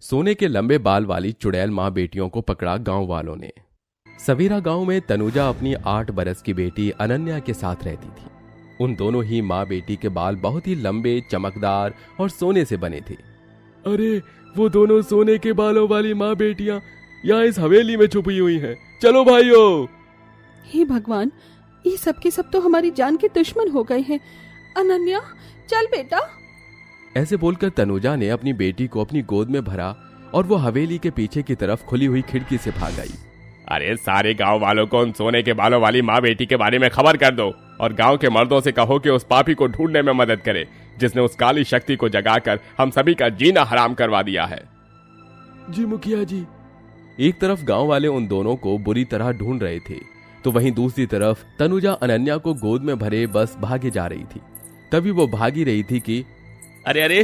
सोने के लंबे बाल वाली चुड़ैल माँ बेटियों को पकड़ा गांव वालों ने। सवेरा गांव में तनुजा अपनी 8 बरस की बेटी अनन्या के साथ रहती थी। उन दोनों ही माँ बेटी के बाल बहुत ही लंबे, चमकदार और सोने से बने थे। अरे वो दोनों सोने के बालों वाली माँ बेटियां यहाँ इस हवेली में छुपी हुई हैं। चलो भाइयों। हे भगवान, ये सब के सब तो हमारी जान के दुश्मन हो गए हैं। अनन्या, चल बेटा। ऐसे बोलकर तनुजा ने अपनी बेटी को अपनी गोद में भरा और वो हवेली के पीछे की तरफ खुली हुई खिड़की से भाग आई। अरे सारे गांव वालों को उन सोने के बालों वाली माँ बेटी के बारे में खबर कर दो और गांव के मर्दों से कहो कि उस पापी को ढूंढने में मदद करे जिसने उस काली शक्ति को जगाकर हम सभी का जीना हराम करवा दिया है। जी मुखिया जी। एक तरफ गांव वाले उन दोनों को बुरी तरह ढूंढ रहे थे तो वहीं दूसरी तरफ तनुजा अनन्या को गोद में भरे बस भागे जा रही थी। तभी वो भागी रही थी कि अरे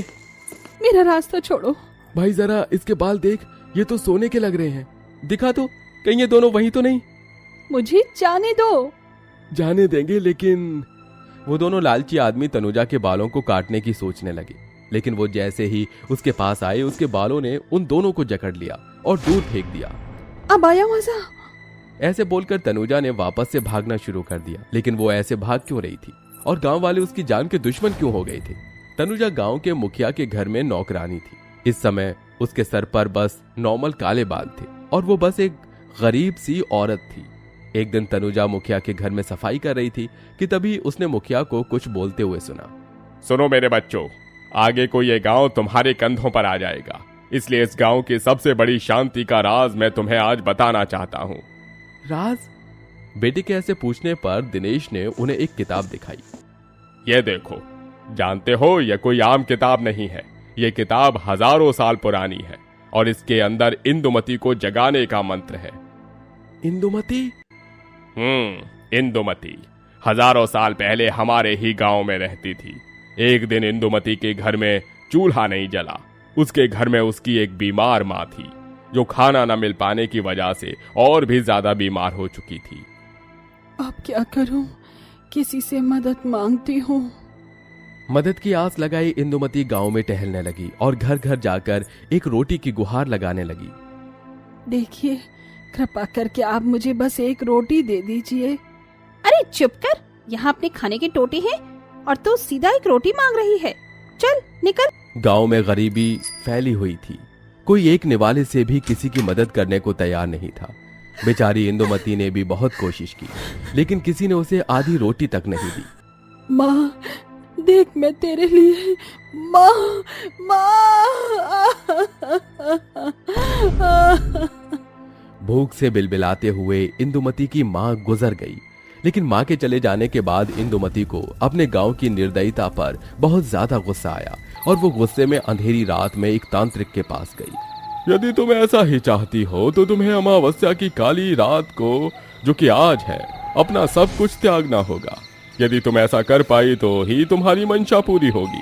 मेरा रास्ता छोड़ो। भाई जरा इसके बाल देख, ये तो सोने के लग रहे हैं। दिखा तो, कहीं ये दोनों वही तो नहीं। मुझे जाने दो। जाने देंगे, लेकिन वो दोनों लालची आदमी तनुजा के बालों को काटने की सोचने लगे, लेकिन वो जैसे ही उसके पास आए उसके बालों ने उन दोनों को जकड़ लिया और दूर फेंक दिया। अब आया मजा। ऐसे बोलकर तनुजा ने वापस से भागना शुरू कर दिया, लेकिन वो ऐसे भाग क्यों रही थी और गांव वाले उसकी जान के दुश्मन क्यों हो गए थे? तनुजा गांव के मुखिया के घर में नौकरानी थी। इस समय उसके सर पर बस नॉर्मल काले बाल थे और वो बस एक गरीब सी औरत थी। एक दिन तनुजा मुखिया के घर में सफाई कर रही थी कि तभी उसने मुखिया को कुछ बोलते हुए सुना। सुनो मेरे बच्चों, आगे को ये गांव तुम्हारे कंधों पर आ जाएगा, इसलिए इस गांव की सबसे बड़ी शांति का राज मैं तुम्हें आज बताना चाहता हूँ। राज? बेटे के ऐसे पूछने पर दिनेश ने उन्हें एक किताब दिखाई। ये देखो, जानते हो ये कोई आम किताब नहीं है। ये किताब हजारों साल पुरानी है और इसके अंदर इंदुमती को जगाने का मंत्र है। इंदुमती? इंदुमती हजारों साल पहले हमारे ही गांव में रहती थी। एक दिन इंदुमती के घर में चूल्हा नहीं जला। उसके घर में उसकी एक बीमार माँ थी जो खाना न मिल पाने की वजह से और भी ज्यादा बीमार हो चुकी थी। अब क्या करूं? किसी से मदद मांगती हूँ। मदद की आस लगाई इंदुमती गांव में टहलने लगी और घर घर जाकर एक रोटी की गुहार लगाने लगी। देखिए, कृपा करके आप मुझे बस एक रोटी दे दीजिए। अरे चुप कर, यहाँ अपने खाने की टोटी है और तू सीधा एक रोटी मांग रही है। चल निकल। गांव में गरीबी फैली हुई थी। कोई एक निवाले से भी किसी की मदद करने को तैयार नहीं था। बेचारी इंदुमती ने भी बहुत कोशिश की, लेकिन किसी ने उसे आधी रोटी तक नहीं दी। माँ देख, मैं तेरे लिए। माँ, भूख से बिलबिलाते हुए इंदुमती की माँ गुजर गई। लेकिन माँ के चले जाने के बाद इंदुमती को अपने गांव की निर्दयता पर बहुत ज्यादा गुस्सा आया और वो गुस्से में अंधेरी रात में एक तांत्रिक के पास गई। यदि तुम ऐसा ही चाहती हो तो तुम्हें अमावस्या की काली रात को, जो कि आज है, अपना सब कुछ त्यागना होगा। यदि तुम ऐसा कर पाई तो ही तुम्हारी मंशा पूरी होगी।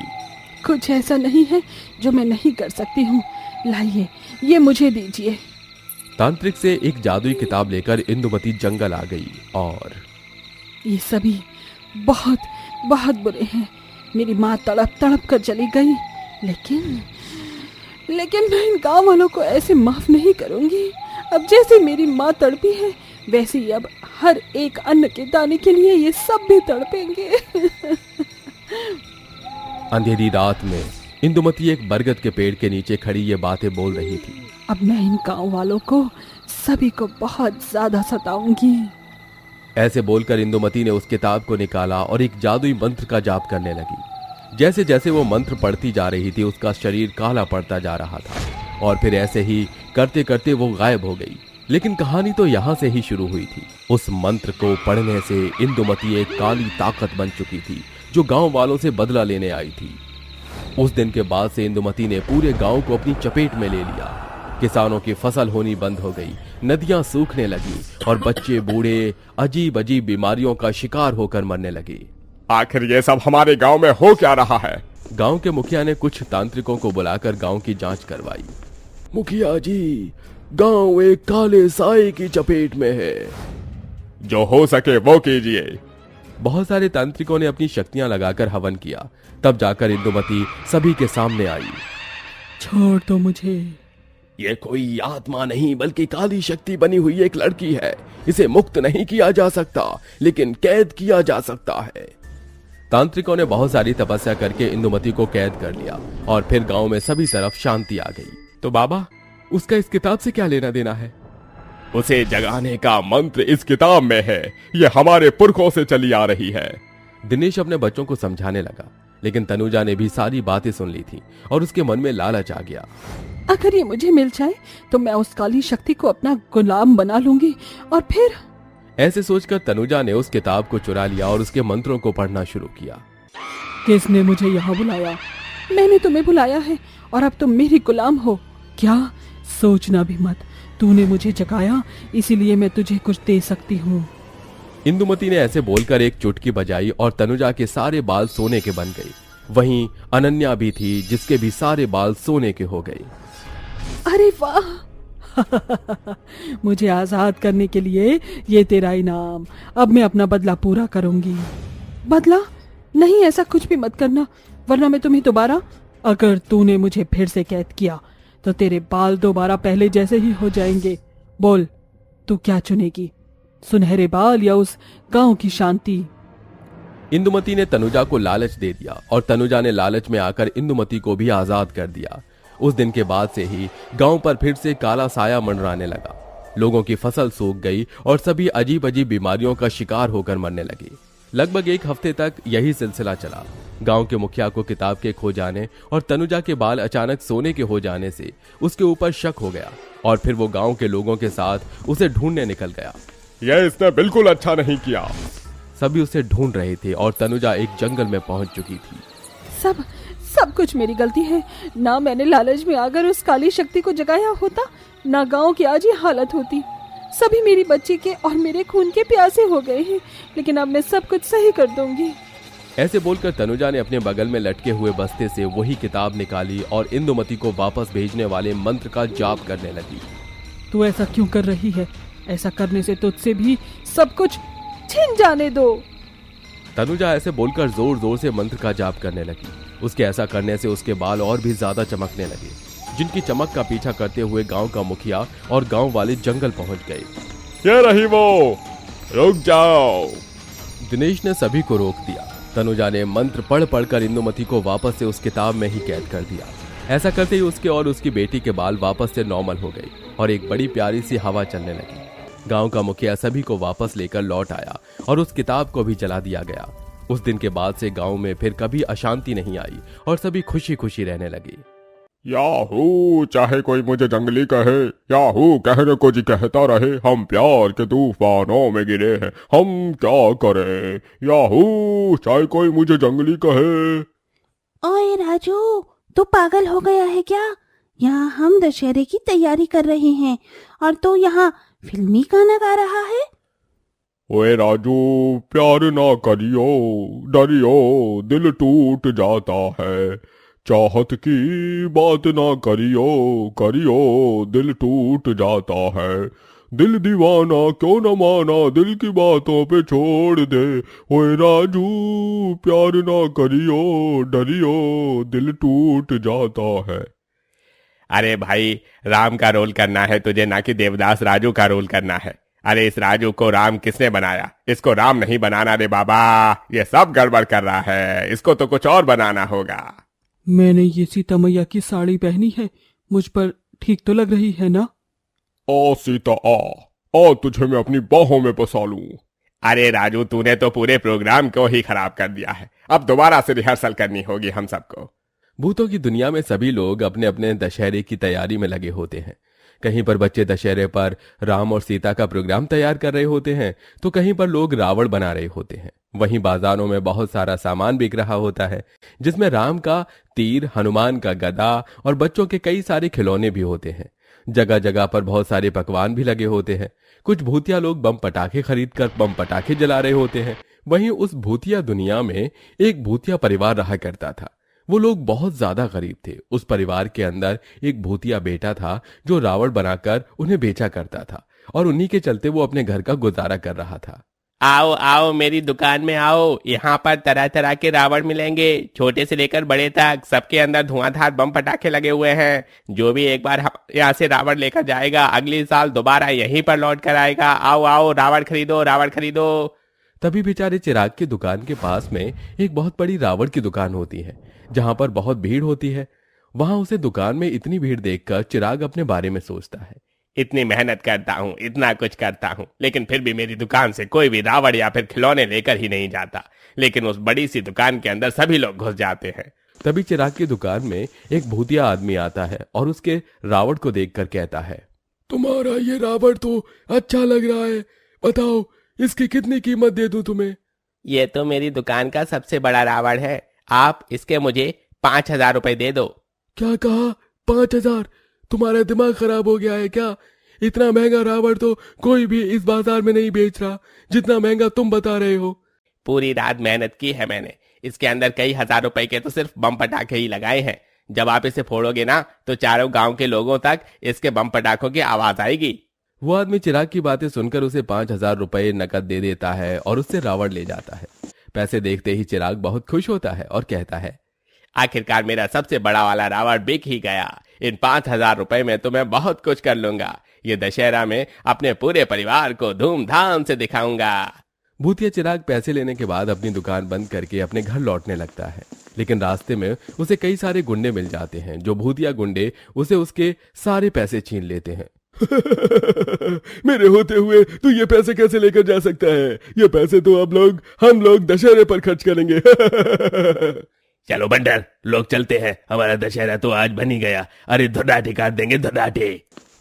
कुछ ऐसा नहीं है जो मैं नहीं कर सकती हूँ। लाइए, ये मुझे दीजिए। तांत्रिक से एक जादुई किताब लेकर इंदुमती जंगल आ गई और ये सभी बहुत बहुत बुरे हैं। मेरी माँ तड़प तड़प कर चली गई, लेकिन मैं इन गाँव वालों को ऐसे माफ नहीं करूंगी। अब जैसे मेरी माँ तड़पी है, वैसे ही अब हर एक अन्न के दाने के लिए ये सब भी तड़पेंगे। अंधेरी रात में इंदुमती एक बरगद के पेड़ के नीचे खड़ी ये बातें बोल रही थी। अब मैं इन गांव वालों को सभी को बहुत ज्यादा सताऊंगी। ऐसे बोलकर इंदुमती ने उस किताब को निकाला और एक जादुई मंत्र का जाप करने लगी। जैसे जैसे वो मंत्र पढ़ती जा रही थी उसका शरीर काला पड़ता जा रहा था और फिर ऐसे ही करते करते वो गायब हो गई। लेकिन कहानी तो यहाँ से ही शुरू हुई थी। उस मंत्र को पढ़ने से इंदुमती एक काली ताकत बन चुकी थी जो गांव वालों से बदला लेने आई थी। उस दिन के बाद से इंदुमती ने पूरे गांव को अपनी चपेट में ले लिया। किसानों की फसल होनी बंद हो गई, नदियां सूखने लगी और बच्चे बूढ़े अजीब अजीब बीमारियों का शिकार होकर मरने लगे। आखिर ये सब हमारे गांव में हो क्या रहा है? गांव के मुखिया ने कुछ तांत्रिकों को बुलाकर गांव की जांच करवाई। मुखिया जी, गांव एक काले साए की चपेट में है। जो हो सके वो कीजिए। बहुत सारे तांत्रिकों ने अपनी शक्तियां लगाकर हवन किया। तब जाकर इंदुमती सभी के सामने आई। छोड़ दो मुझे, ये कोई आत्मा नहीं बल्कि काली शक्ति बनी हुई एक लड़की है। इसे मुक्त नहीं किया जा सकता, लेकिन कैद किया जा सकता है। तांत्रिकों ने बहुत सारी तपस्या करके इंदुमती को कैद कर लिया और फिर गांव में सभी तरफ शांति आ गई। तो बाबा, उसका इस किताब से क्या लेना देना है? उसे जगाने का मंत्र इस किताब में है। ये हमारे पुरखों से चली आ रही है। दिनेश अपने बच्चों को समझाने लगा, लेकिन तनुजा ने भी सारी बातें सुन ली थी और उसके मन में लालच आ गया। अगर ये मुझे मिल जाए तो मैं उस काली शक्ति को अपना गुलाम बना लूंगी और फिर। ऐसे सोचकर तनुजा ने उस किताब को चुरा लिया और उसके मंत्रों को पढ़ना शुरू किया। किसने मुझे यहाँ बुलाया? मैंने तुम्हें बुलाया है और अब तुम मेरी गुलाम हो क्या? सोचना भी मत, तूने मुझे जगाया, इसीलिए मैं तुझे कुछ दे सकती हूँ। इंदुमती ने ऐसे बोलकर एक चुटकी बजाई और तनुजा के सारे बाल सोने के बन गए। वहीं अनन्या भी थी, जिसके भी सारे बाल सोने के हो गए। अरे वाह! मुझे आजाद करने के लिए ये तेरा इनाम। अब मैं अपना बदला पूरा करूंगी। बदला? नहीं, ऐसा कुछ भी मत करना, वरना मैं तुम्हें दोबारा। अगर तूने मुझे फिर से कैद किया तो तेरे बाल दोबारा पहले जैसे ही हो जाएंगे। बोल, तू क्या चुनेगी, सुनहरे बाल या उस गांव की शांति? इंदुमती ने तनुजा को लालच दे दिया और तनुजा ने लालच में आकर इंदुमती को भी आजाद कर दिया। उस दिन के बाद से ही गांव पर फिर से काला साया मंडराने लगा। लोगों की फसल सूख गई और सभी अजीब अजीब बीमारियों का शिकार होकर मरने लगे। लगभग एक हफ्ते तक यही सिलसिला चला। गांव के मुखिया को किताब के खो जाने और तनुजा के बाल अचानक सोने के हो जाने से उसके ऊपर शक हो गया और फिर वो गांव के लोगों के साथ उसे ढूंढने निकल गया। यह इसने बिल्कुल अच्छा नहीं किया। सभी उसे ढूंढ रहे थे और तनुजा एक जंगल में पहुंच चुकी थी। सब कुछ मेरी गलती है। ना मैंने लालच में आकर उस काली शक्ति को जगाया होता, ना गांव की आज ये हालत होती। सभी मेरी बच्ची के और मेरे खून के प्यासे हो गए हैं, लेकिन अब मैं सब कुछ सही कर दूंगी। ऐसे बोलकर तनुजा ने अपने बगल में लटके हुए बस्ते से वही किताब निकाली और इंदुमती को वापस भेजने वाले मंत्र का जाप करने लगी। तू ऐसा क्यों कर रही है? ऐसा करने से तुझसे भी सब कुछ छिन जाने दो। तनुजा ऐसे बोलकर जोर जोर से मंत्र का जाप करने लगी। उसके ऐसा करने से उसके बाल और भी ज्यादा चमकने लगे, जिनकी चमक का पीछा करते हुए गांव का मुखिया और गांव वाले जंगल पहुंच गए। ये रही वो, रुक जाओ। दिनेश ने सभी को रोक दिया। तनुजा ने मंत्र पढ़ पढ़कर इंदुमती को वापस से उस किताब में ही कैद कर दिया। ऐसा करते ही उसके और उसकी बेटी के बाल वापस से नॉर्मल हो गए और एक बड़ी प्यारी सी हवा चलने लगी। गांव का मुखिया सभी को वापस लेकर लौट आया और उस किताब को भी जला दिया गया। उस दिन के बाद से गांव में फिर कभी अशांति नहीं आई और सभी खुशी खुशी रहने लगे। याहू, चाहे कोई मुझे जंगली कहे, याहू कहने को जी कहता रहे, हम प्यार के तूफानों में गिरे हैं, हम क्या करें। याहू, चाहे कोई मुझे जंगली कहे। ओए राजू, तू पागल हो गया है क्या? यहाँ हम दशहरे की तैयारी कर रहे हैं और तू यहाँ फिल्मी गाना गा रहा है। ओए राजू, प्यार ना करियो, डरियो, दिल टूट जाता है। चाहत की बात ना करियो, करियो, दिल टूट जाता है। दिल दीवाना क्यों न माना, दिल की बातों पे छोड़ दे। ओए राजू, प्यार ना करियो, डरियो, दिल टूट जाता है। अरे भाई, राम का रोल करना है तुझे, ना कि देवदास राजू का रोल करना है। अरे इस राजू को राम किसने बनाया? इसको राम नहीं बनाना रे बाबा, ये सब गड़बड़ कर रहा है। इसको तो कुछ और बनाना होगा। मैंने ये सीता मैया की साड़ी पहनी है, मुझ पर ठीक तो लग रही है ना? ओ सीता आ तुझे मैं अपनी बाहों में बसा लूं। अरे राजू, तूने तो पूरे प्रोग्राम को ही खराब कर दिया है। अब दोबारा से रिहर्सल करनी होगी हम सबको। भूतों की दुनिया में सभी लोग अपने अपने दशहरे की तैयारी में लगे होते हैं। कहीं पर बच्चे दशहरे पर राम और सीता का प्रोग्राम तैयार कर रहे होते हैं, तो कहीं पर लोग रावण बना रहे होते हैं। वहीं बाजारों में बहुत सारा सामान बिक रहा होता है, जिसमें राम का तीर, हनुमान का गदा और बच्चों के कई सारे खिलौने भी होते हैं। जगह जगह पर बहुत सारे पकवान भी लगे होते हैं। कुछ भूतिया लोग बम पटाखे खरीद कर बम पटाखे जला रहे होते हैं। वहीं उस भूतिया दुनिया में एक भूतिया परिवार रहा करता था। वो लोग बहुत ज्यादा गरीब थे। उस परिवार के अंदर एक भूतिया बेटा था जो रावण बनाकर उन्हें बेचा करता था और उन्हीं के चलते वो अपने घर का गुजारा कर रहा था। आओ आओ मेरी दुकान में आओ, यहाँ पर तरह तरह के रावण मिलेंगे, छोटे से लेकर बड़े तक। सबके अंदर धुआंधार बम पटाखे लगे हुए हैं। जो भी एक बार यहाँ से रावण लेकर जाएगा अगले साल दोबारा यहीं पर लौट कर आएगा। आओ आओ रावण खरीदो, रावण खरीदो। तभी बेचारे चिराग की दुकान के पास में एक बहुत बड़ी रावण की दुकान होती है, जहां पर बहुत भीड़ होती है। वहां उसे दुकान में इतनी भीड़ देखकर चिराग अपने बारे में सोचता है। इतनी मेहनत करता हूँ, इतना कुछ करता हूँ, लेकिन फिर भी मेरी दुकान से कोई भी रावण या फिर खिलौने लेकर ही नहीं जाता। लेकिन उस बड़ी सी दुकान के अंदर सभी लोग घुस जाते हैं। तभी चिराग की दुकान में एक भूतिया आदमी आता है और उसके रावण को देखकर कहता है, तुम्हारा ये रावण तो अच्छा लग रहा है, बताओ इसकी कितनी कीमत दे दूं तुम्हें? ये तो मेरी दुकान का सबसे बड़ा रावण है, आप इसके मुझे 5,000 रुपए दे दो। क्या कहा? 5,000? तुम्हारा दिमाग खराब हो गया है क्या? इतना महंगा रावण तो कोई भी इस बाजार में नहीं बेच रहा जितना महंगा तुम बता रहे हो। पूरी रात मेहनत की है मैंने, इसके अंदर कई हजार रुपए के तो सिर्फ बम पटाखे ही लगाए हैं। जब आप इसे फोड़ोगे ना तो चारों गांव के लोगों तक इसके बम पटाखों की आवाज आएगी। वो आदमी चिराग की बातें सुनकर उसे 5,000 रुपए नकद दे देता है और उससे रावण ले जाता है। पैसे देखते ही चिराग बहुत खुश होता है और कहता है, आखिरकार मेरा सबसे बड़ा वाला रावण बिक ही गया। इन 5,000 रुपए में तो मैं बहुत कुछ कर लूंगा। ये दशहरा में अपने पूरे परिवार को धूमधाम से दिखाऊंगा। भूतिया चिराग पैसे लेने के बाद अपनी दुकान बंद करके अपने घर लौटने लगता है, लेकिन रास्ते में उसे कई सारे गुंडे मिल जाते हैं। जो भूतिया गुंडे उसे उसके सारे पैसे छीन लेते हैं। मेरे होते हुए तू ये पैसे कैसे लेकर जा सकता है? ये पैसे तो अब हम लोग दशहरे पर खर्च करेंगे। चलो बंडर, लोग चलते हैं, हमारा दशहरा तो आज बन ही गया। अरे धुनाटे काट देंगे, धुनाटे।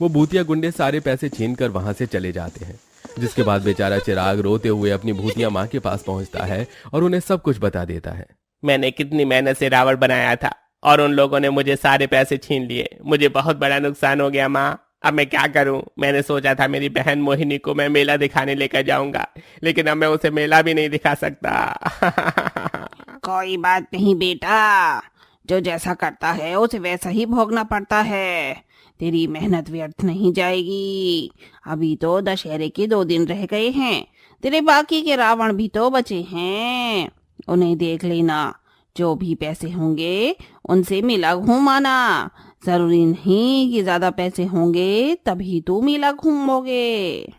वो भूतिया गुंडे सारे पैसे छीनकर वहां से चले जाते हैं, जिसके बाद बेचारा चिराग रोते हुए अपनी भूतिया माँ के पास पहुंचता है और उन्हें सब कुछ बता देता है। मैंने कितनी मेहनत से रावण बनाया था और उन लोगों ने मुझे सारे पैसे छीन लिए। मुझे बहुत बड़ा नुकसान हो गया माँ, अब मैं क्या करूं? मैंने सोचा था मेरी बहन मोहिनी को मैं मेला दिखाने लेकर जाऊंगा, लेकिन अब मैं उसे मेला भी नहीं दिखा सकता। कोई बात नहीं बेटा, जो जैसा करता है उसे वैसा ही भोगना पड़ता है। तेरी मेहनत व्यर्थ नहीं जाएगी। अभी तो दशहरे के 2 दिन रह गए हैं, तेरे बाकी के रावण भी तो बचे हैं, उन्हें देख लेना। जो भी पैसे होंगे उनसे मेला घूमाना। जरूरी नहीं कि ज्यादा पैसे होंगे तभी तू मेला घूमोगे।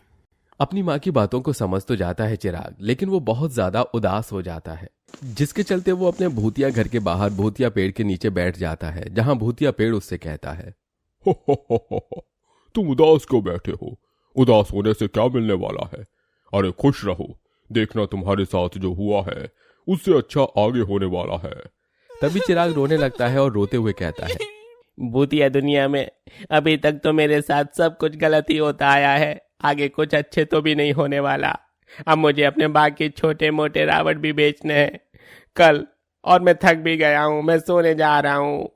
अपनी माँ की बातों को समझ तो जाता है चिराग, लेकिन वो बहुत ज्यादा उदास हो जाता है, जिसके चलते वो अपने भूतिया घर के बाहर भूतिया पेड़ के नीचे बैठ जाता है, जहां भूतिया पेड़ उससे कहता है, हो, तुम उदास क्यों बैठे हो? उदास होने से क्या मिलने वाला है? अरे खुश रहो, देखना तुम्हारे साथ जो हुआ है उससे अच्छा आगे होने वाला है। तभी चिराग रोने लगता है और रोते हुए कहता है, भूतिया दुनिया में अभी तक तो मेरे साथ सब कुछ गलत ही होता आया है, आगे कुछ अच्छे तो भी नहीं होने वाला। अब मुझे अपने बाकी छोटे मोटे रावण भी बेचने हैं कल, और मैं थक भी गया हूँ, मैं सोने जा रहा हूँ।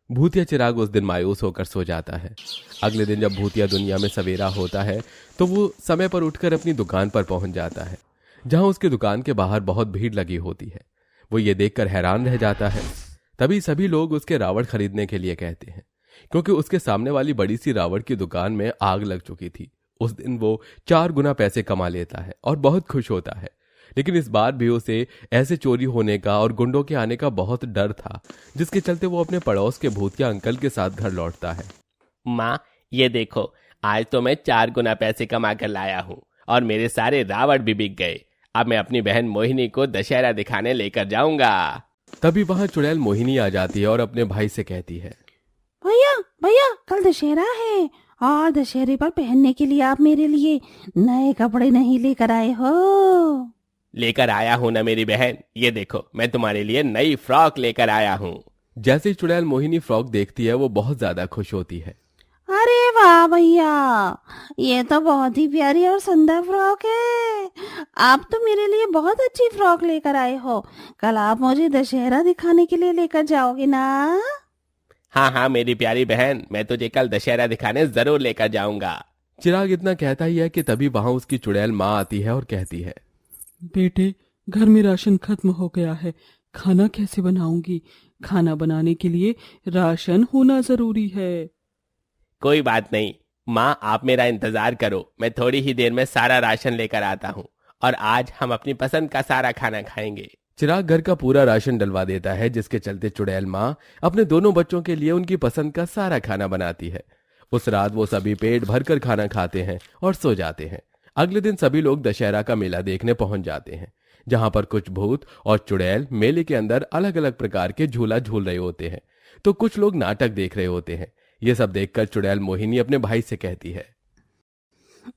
भूतिया चिराग उस दिन मायूस होकर सो जाता है। अगले दिन जब भूतिया दुनिया में सवेरा होता है तो वो समय पर उठकर अपनी दुकान पर पहुंच जाता है, जहां उसकी दुकान के बाहर बहुत भीड़ लगी होती है। वो ये देखकर हैरान रह जाता है। तभी सभी लोग उसके रावण खरीदने के लिए कहते हैं, क्योंकि उसके सामने वाली बड़ी सी रावण की दुकान में आग लग चुकी थी। उस दिन वो 4 गुना पैसे कमा लेता है और बहुत खुश होता है, लेकिन इस बार भी उसे ऐसे चोरी होने का और गुंडों के आने का बहुत डर था, जिसके चलते वो अपने पड़ोस के भूतिया अंकल के साथ घर लौटता है। माँ ये देखो, आज तो मैं 4 गुना पैसे कमा कर लाया हूँ और मेरे सारे रावण भी बिक गए। अब मैं अपनी बहन मोहिनी को दशहरा दिखाने लेकर जाऊंगा। तभी वहां चुड़ैल मोहिनी आ जाती है और अपने भाई से कहती है, भैया भैया कल दशहरा है और दशहरे पर पहनने के लिए आप मेरे लिए नए कपड़े नहीं लेकर आए हो? लेकर आया हूँ ना मेरी बहन, ये देखो मैं तुम्हारे लिए नई फ्रॉक लेकर आया हूँ। जैसे ही चुड़ैल मोहिनी फ्रॉक देखती है वो बहुत ज्यादा खुश होती है। अरे वाह भैया, ये तो बहुत ही प्यारी और सुंदर फ्रॉक है। आप तो मेरे लिए बहुत अच्छी फ्रॉक लेकर आए हो। कल आप मुझे दशहरा दिखाने के लिए लेकर जाओगे ना? हाँ हाँ मेरी प्यारी बहन, मैं तुझे कल दशहरा दिखाने जरूर लेकर जाऊंगा। चिराग इतना कहता ही है कि तभी वहां उसकी चुड़ैल माँ आती है और कहती है, बेटे घर में राशन खत्म हो गया है, खाना कैसे बनाऊंगी? खाना बनाने के लिए राशन होना जरूरी है। कोई बात नहीं माँ, आप मेरा इंतजार करो, मैं थोड़ी ही देर में सारा राशन लेकर आता हूँ और आज हम अपनी पसंद का सारा खाना खाएंगे। चिराग घर का पूरा राशन डलवा देता है, जिसके चलते चुड़ैल माँ अपने दोनों बच्चों के लिए उनकी पसंद का सारा खाना बनाती है। उस रात वो सभी पेट भरकर खाना खाते हैं और सो जाते हैं। अगले दिन सभी लोग दशहरा का मेला देखने पहुंच जाते हैं, जहां पर कुछ भूत और चुड़ैल मेले के अंदर अलग अलग प्रकार के झूला झूल रहे होते हैं, तो कुछ लोग नाटक देख रहे होते हैं। ये सब देखकर चुड़ैल मोहिनी अपने भाई से कहती है,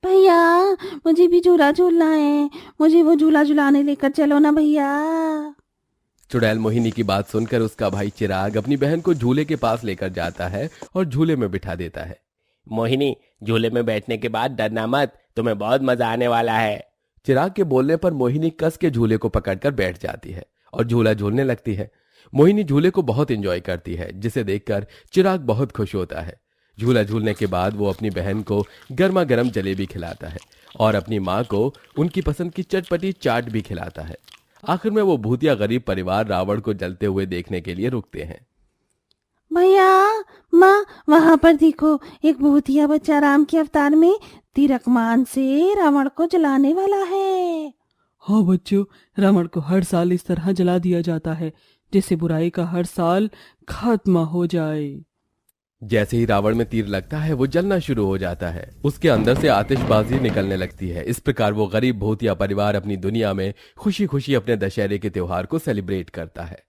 भैया मुझे भी झूला झूलना है, मुझे वो झूला झूलाने लेकर चलो ना भैया। चुड़ैल मोहिनी की बात सुनकर उसका भाई चिराग अपनी बहन को झूले के पास लेकर जाता है और झूले में बिठा देता है। मोहिनी, झूले में बैठने के बाद डरना मत, तुम्हें बहुत मजा आने वाला है। चिराग के बोलने पर मोहिनी कस के झूले को पकड़कर बैठ जाती है और झूला झूलने लगती है। मोहिनी झूले को बहुत एंजॉय करती है, जिसे देखकर चिराग बहुत खुश होता है। झूला झूलने के बाद वो अपनी बहन को गर्मा गर्म जलेबी खिलाता है और अपनी माँ को उनकी पसंद की चटपटी चाट भी खिलाता है। आखिर में वो भूतिया गरीब परिवार रावण को जलते हुए देखने के लिए रुकते हैं। भैया माँ, वहाँ पर देखो, एक भूतिया बच्चा राम के अवतार में तिरकमान से रावण को जलाने वाला है। हाँ बच्चों, रावण को हर साल इस तरह जला दिया जाता है, जिससे बुराई का हर साल खात्मा हो जाए। जैसे ही रावण में तीर लगता है वो जलना शुरू हो जाता है, उसके अंदर से आतिशबाजी निकलने लगती है। इस प्रकार वो गरीब भूतिया परिवार अपनी दुनिया में खुशी खुशी अपने दशहरे के त्योहार को सेलिब्रेट करता है।